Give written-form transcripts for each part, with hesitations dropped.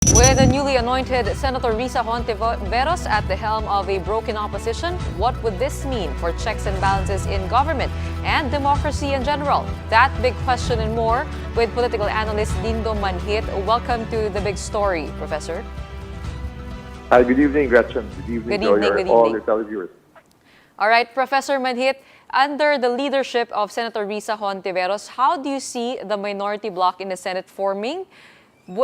With the newly anointed Senator Risa Hontiveros at the helm of a broken opposition, what would this mean for checks and balances in government and democracy in general? That big question and more with political analyst Dindo Manhit. Welcome to The Big Story, Professor. Hi, good evening, Gretchen. Good evening to all your televiewers. All right, Professor Manhit, under the leadership of Senator Risa Hontiveros, how do you see the minority bloc in the Senate forming?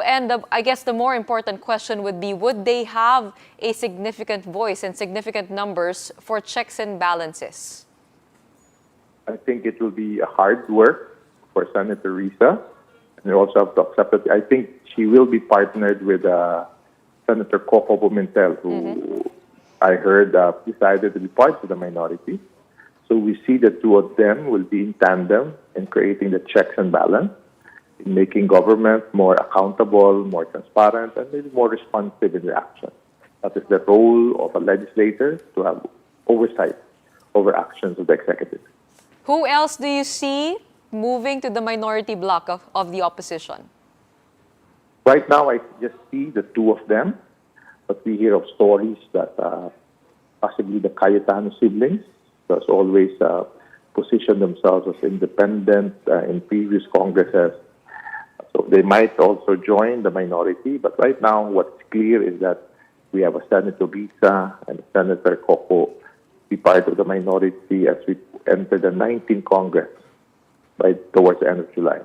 And I guess the more important question would be, would they have a significant voice and significant numbers for checks and balances? I think it will be a hard work for Senator Risa. And you also have to accept that I think she will be partnered with Senator Coco Pimentel, who I heard decided to be part of the minority. So we see the two of them will be in tandem in creating the checks and balance, in making government more accountable, more transparent, and maybe more responsive in their action. That is the role of a legislator, to have oversight over actions of the executive. Who else do you see moving to the minority bloc of the opposition? Right now, I just see the two of them, but we hear of stories that possibly the Cayetano siblings, as always, position themselves as independent in previous Congresses. So they might also join the minority, but right now what's clear is that we have a Senator Risa and a Senator Coco be part of the minority as we enter the 19th Congress towards the end of July.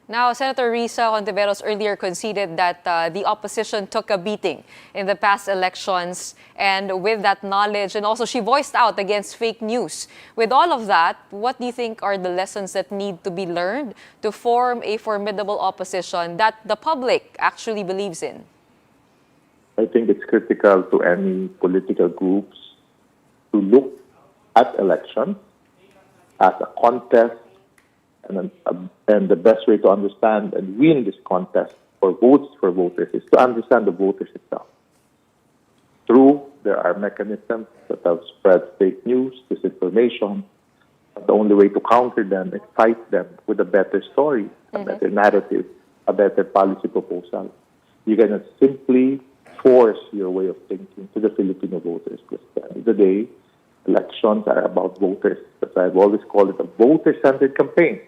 Now, Senator Risa Hontiveros earlier conceded that the opposition took a beating in the past elections, and with that knowledge, and also she voiced out against fake news. With all of that, what do you think are the lessons that need to be learned to form a formidable opposition that the public actually believes in? I think it's critical to any political groups to look at elections as a contest, and the best way to understand and win this contest for votes for voters is to understand the voters itself. True, there are mechanisms that have spread fake news, disinformation, but the only way to counter them is fight them with a better story, a better narrative, a better policy proposal. You cannot simply force your way of thinking to the Filipino voters, because at the end of the day, elections are about voters. But I've always called it a voter-centered campaign.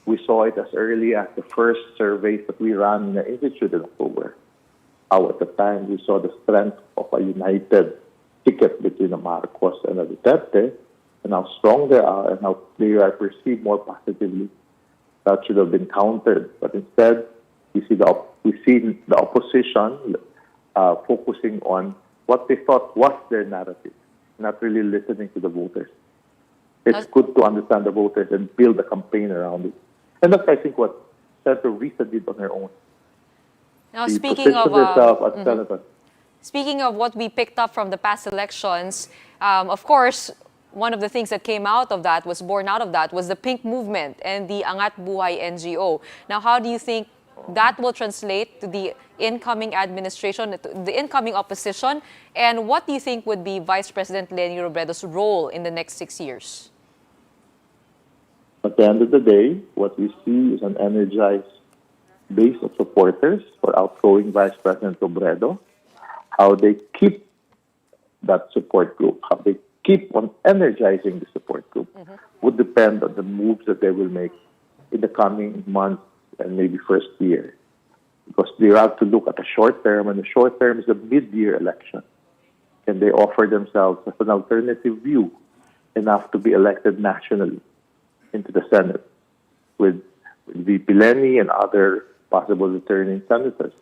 We saw it as early as the first surveys that we ran in the Institute in October. How at the time we saw the strength of a united ticket between a Marcos and a Duterte, and how strong they are and how they are perceived more positively. That should have been countered. But instead, we see the opposition focusing on what they thought was their narrative, not really listening to the voters. It's good to understand the voters and build a campaign around it. And that's, I think, what Senator Risa did on her own. Now, she positioned herself as senator. Speaking of what we picked up from the past elections, of course, one of the things that came out of that, was born out of that, was the Pink Movement and the Angat Buhay NGO. Now, how do you think that will translate to the incoming administration, the incoming opposition? And what do you think would be Vice President Leni Robredo's role in the next 6 years? At the end of the day, what we see is an energized base of supporters for outgoing Vice President Robredo. How they keep that support group, how they keep on energizing the support group would depend on the moves that they will make in the coming months and maybe first year. Because they have to look at the short term, and the short term is a mid-year election. Can they offer themselves as an alternative view enough to be elected nationally into the Senate with VP Leni and other possible returning senators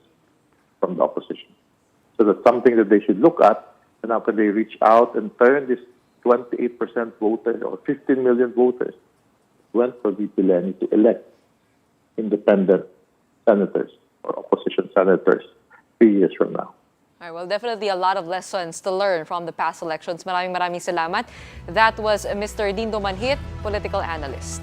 from the opposition? So that's something that they should look at, and how can they reach out and turn this 28% voters or 15 million voters went for VP Leni to elect independent senators or opposition senators 3 years from now. All right, well, definitely a lot of lessons to learn from the past elections. Maraming salamat. That was Mr. Dindo Manhit, political analyst.